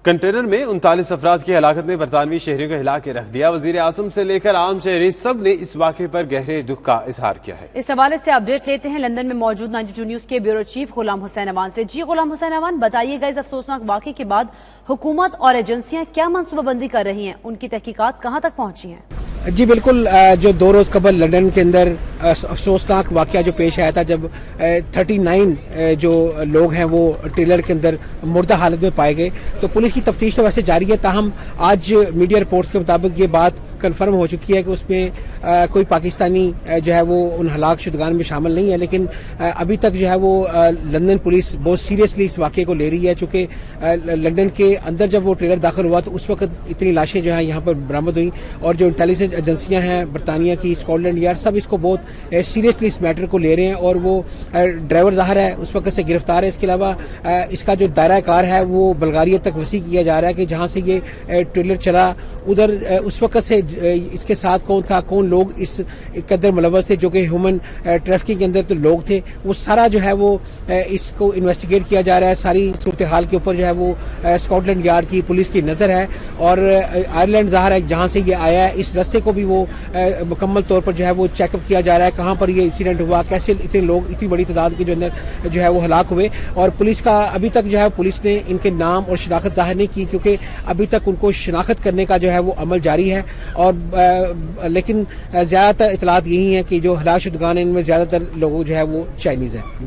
Container में 39 अफराद की हलाकत ने बरतानवी शहरियों को हिला के रख दिया। वजीर आजम से लेकर आम शहरी सब ने इस वाक़े पर गहरे दुख का इजहार किया है। इस हवाले से अपडेट लेते हैं लंदन में मौजूद 92 न्यूज के ब्यूरो चीफ गुलाम हुसैन अवान से। जी गुलाम हुसैन अवान, बताइएगा इस अफसोसनाक वाक़े के बाद हुकूमत और एजेंसियां क्या मनसूबाबंदी कर रही हैं, उनकी तहकीकात कहां तक पहुंची हैं? जी बिल्कुल, जो 2 रोज कबल लंदन के अंदर अफसोसनाक वाकया जो पेश आया था, जब 39 जो लोग हैं वो ट्रेलर के अंदर मुर्दा हालत में पाए गए, तो पुलिस की तफ्तीश तो वैसे जारी है। ताहम आज मीडिया रिपोर्ट्स के मुताबिक ये बात कंफर्म हो चुकी है कि उसमें कोई पाकिस्तानी जो है वो उन हलाक शुदगान में शामिल नहीं है, लेकिन अभी तक जो है वो लंदन पुलिस बहुत सीरियसली इस वाक़े को ले रही है। चूँकि लंदन के अंदर जब वो ट्रेलर दाखिल हुआ तो उस वक्त इतनी लाशें जो है यहाँ पर बरामद हुई, और जो इंटेलिजेंस एजेंसियां हैं बरतानिया की, स्कॉटलैंड यार्ड, सब इसको बहुत सीरियसली इस मैटर को ले रहे हैं। और वो ड्राइवर ज़ाहिर है उस वक्त से गिरफ्तार है। इसके अलावा इसका जो दायरा कार है वो बल्गारिया तक वसी किया जा रहा है कि जहाँ से ये ट्रेलर चला उधर उस वक्त से इसके साथ कौन था, कौन लोग इस कदर मुलव्वस थे, जो कि ह्यूमन ट्रैफिकिंग के अंदर तो लोग थे, वो सारा जो है वो इसको इन्वेस्टिगेट किया जा रहा है। सारी सूरत हाल के ऊपर जो है वो स्कॉटलैंड यार्ड की पुलिस की नज़र है। और आयरलैंड ज़ाहिर है जहाँ से ये आया है, इस रास्ते को भी वो मुकम्मल तौर पर जो है वो चेकअप किया जा रहा है, कहाँ पर ये इंसिडेंट हुआ, कैसे इतने लोग, इतनी बड़ी तादाद के जो अंदर जो है वो हलाक हुए। और पुलिस का अभी तक जो है पुलिस ने इनके नाम और शनाख्त जाहिर नहीं की, क्योंकि अभी तक उनको शनाख्त करने का जो है वो अमल जारी है। और लेकिन ज़्यादातर इतलात यही है कि जो हलाक शुदगान हैं इनमें ज़्यादातर लोग जो है वो चाइनीज़ हैं।